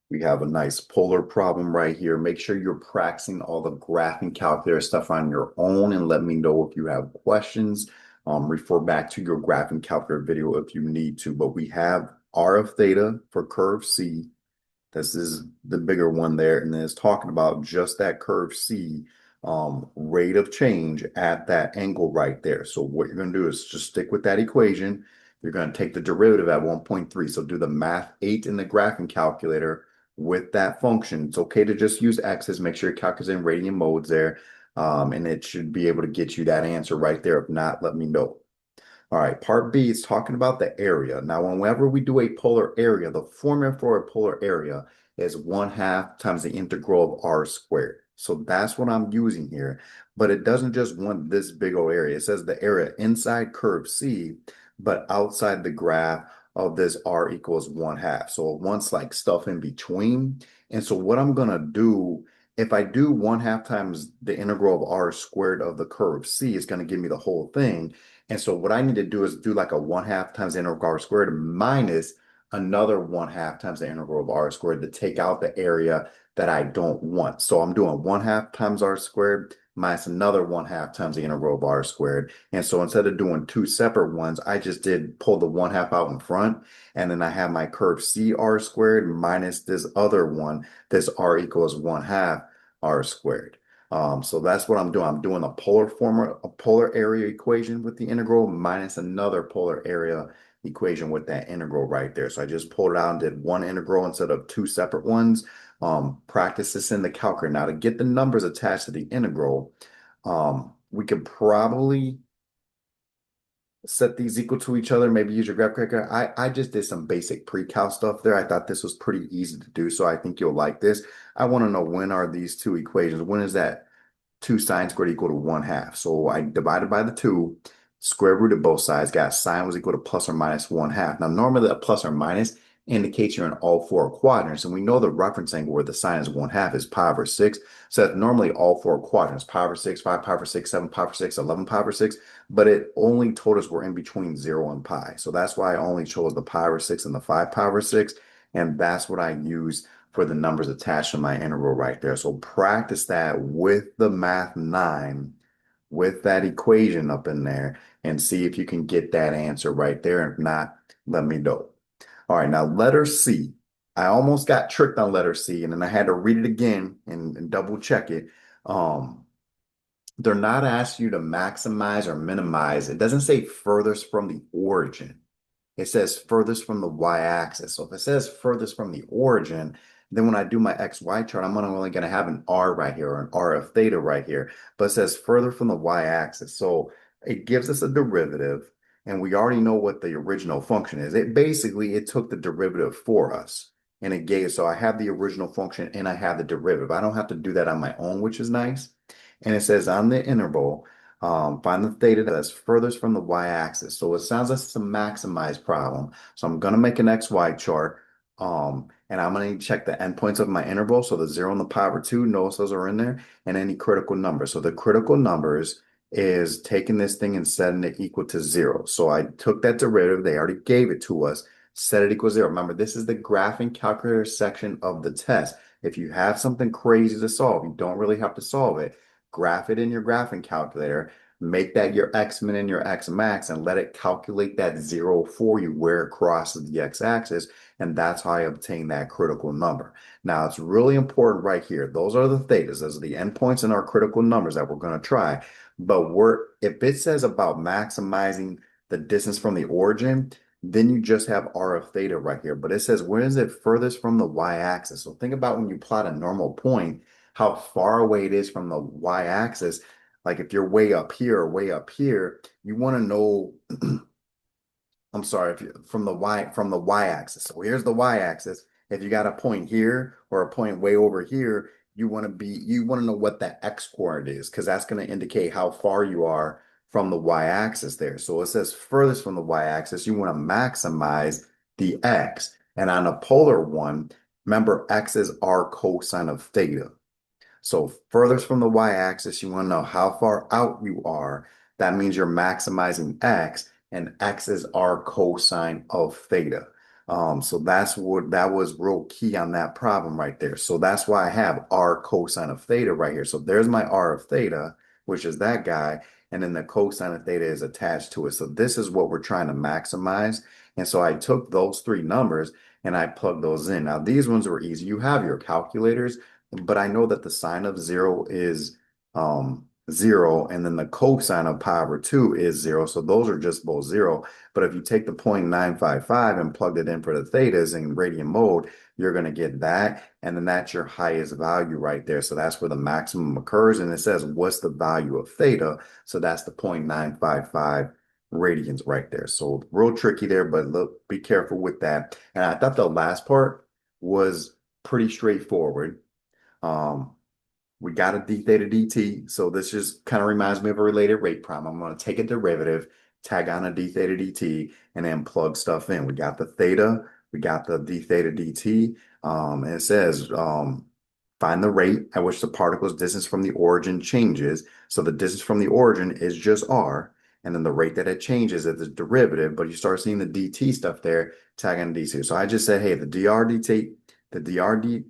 We have a nice polar problem right here. Make sure you're practicing all the graphing calculator stuff on your own and let me know if you have questions. Refer back to your graphing calculator video if you need to. But we have R of theta for curve C. This is the bigger one there. And then it's talking about just that curve C rate of change at that angle right there. So what you're going to do is just stick with that equation. You're going to take the derivative at 1.3. So do the math 8 in the graphing calculator with that function. It's okay to just use x's. Make sure your calculator's in radian modes there. And it should be able to get you that answer right there. If not, let me know. All right, part B is talking about the area. Now, whenever we do a polar area, the formula for a polar area is 1/2 times the integral of r squared. So that's what I'm using here. But it doesn't just want this big old area. It says the area inside curve C, but outside the graph of this r equals 1/2. So it wants like stuff in between. And so what I'm going to do, if I do 1/2 times the integral of r squared of the curve C, it's going to give me the whole thing. And so what I need to do is do like a 1/2 times the integral of r squared minus another 1/2 times the integral of r squared to take out the area that I don't want. So I'm doing 1/2 times r squared minus another 1/2 times the integral of r squared. And so instead of doing two separate ones, I just did pull the 1/2 out in front. And then I have my curve C r squared minus this other one, this r equals 1/2 r squared. So that's what I'm doing. I'm doing a polar formula, a polar area equation with the integral minus another polar area equation with that integral right there. So I just pulled it out and did one integral instead of two separate ones. Practice this in the calculator. Now to get the numbers attached to the integral, we could probably set these equal to each other, maybe use your graph calculator. I just did some basic pre-cal stuff there. I thought this was pretty easy to do, so I think you'll like this. I want to know, when are these two equations? When is that 2 sine squared equal to 1/2? So I divided by the 2, square root of both sides, got sine was equal to plus or minus 1/2. Now, normally a plus or minus indicates you're in all four quadrants, and we know the reference angle where the sine is 1/2 is pi over 6. So that's normally all four quadrants, pi over 6, 5 pi over 6, 7 pi over 6, 11 pi over 6, but it only told us we're in between 0 and pi. So that's why I only chose the pi over 6 and the 5 pi over 6, and that's what I use for the numbers attached to my integral right there. So practice that with the math 9, with that equation up in there, and see if you can get that answer right there. If not, let me know. All right, now letter C. I almost got tricked on letter C, and then I had to read it again and double check it. Um, they're not asking you to maximize or minimize. It doesn't say furthest from the origin. It says furthest from the y-axis. So if it says furthest from the origin, then when I do my XY chart, I'm only going to have an R right here or an R of theta right here. But it says further from the y-axis. So it gives us a derivative, and we already know what the original function is. It took the derivative for us. And it gave, so I have the original function and I have the derivative. I don't have to do that on my own, which is nice. And it says on the interval, find the theta that's furthest from the y-axis. So it sounds like it's a maximized problem. So I'm going to make an XY chart, and I'm going to check the endpoints of my interval. So the 0 and the pi over 2, notice those are in there, and any critical numbers. So the critical numbers is taking this thing and setting it equal to 0. So I took that derivative. They already gave it to us. Set it equal to 0. Remember, this is the graphing calculator section of the test. If you have something crazy to solve, you don't really have to solve it. Graph it in your graphing calculator, make that your x-min and your x-max, and let it calculate that 0 for you where it crosses the x-axis, and that's how I obtain that critical number. Now, it's really important right here. Those are the thetas. Those are the endpoints in our critical numbers that we're going to try. But if it says about maximizing the distance from the origin, then you just have r of theta right here. But it says, where is it furthest from the y-axis? So think about when you plot a normal point, how far away it is from the y-axis. Like if you're way up here or way up here, you want to know, I'm sorry, if you, from the y-axis. So here's the y-axis. If you got a point here or a point way over here, you want to know what that x coordinate is, because that's going to indicate how far you are from the y-axis there. So it says furthest from the y-axis, you want to maximize the x. And on a polar one, remember, x is r cosine of theta. So furthest from the y-axis, you want to know how far out you are. That means you're maximizing x, and x is r cosine of theta. So that was real key on that problem right there. So that's why I have R cosine of theta right here. So there's my R of theta, which is that guy, and then the cosine of theta is attached to it. So this is what we're trying to maximize. And so I took those three numbers and I plugged those in. Now these ones were easy. You have your calculators, but I know that the sine of zero is 0, and then the cosine of pi over 2 is 0. So those are just both 0. But if you take the 0.955 and plug it in for the thetas in radian mode, you're going to get that. And then that's your highest value right there. So that's where the maximum occurs. And it says, what's the value of theta? So that's the 0.955 radians right there. So real tricky there, but look, be careful with that. And I thought the last part was pretty straightforward. Um, we got a d theta dt. So this just kind of reminds me of a related rate problem. I'm going to take a derivative, tag on a d theta dt, and then plug stuff in. We got the theta, we got the d theta dt, and it says find the rate at which the particle's distance from the origin changes. So the distance from the origin is just r, and then the rate that it changes is the derivative, but you start seeing the dt stuff there, tag on dt. So I just said, hey, the dr dt, the drd,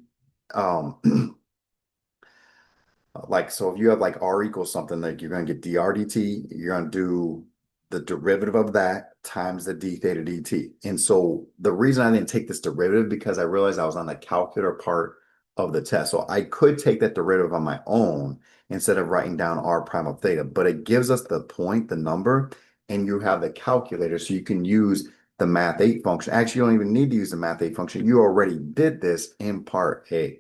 like, so if you have like R equals something, like you're going to get dr dt, you're going to do the derivative of that times the d theta dt. And so the reason I didn't take this derivative because I realized I was on the calculator part of the test. So I could take that derivative on my own instead of writing down r prime of theta, but it gives us the point, the number, and you have the calculator so you can use the math 8 function. Actually, you don't even need to use the math 8 function. You already did this in part A.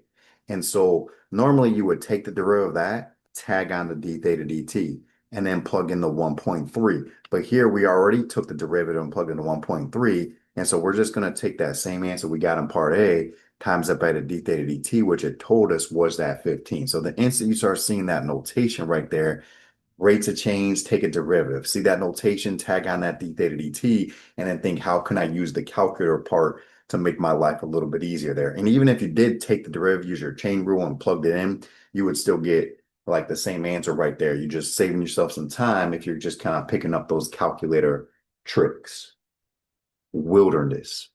And so normally you would take the derivative of that, tag on the d theta dt, and then plug in the 1.3. But here we already took the derivative and plugged in the 1.3. And so we're just going to take that same answer we got in part A, times up by the d theta dt, which it told us was that 15. So the instant you start seeing that notation right there, rates of change, take a derivative. See that notation, tag on that d theta dt, and then think, how can I use the calculator part to make my life a little bit easier there? And even if you did take the derivative, use your chain rule and plugged it in, you would still get like the same answer right there. You're just saving yourself some time if you're just kind of picking up those calculator tricks. Wilderness,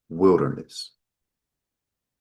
wilderness.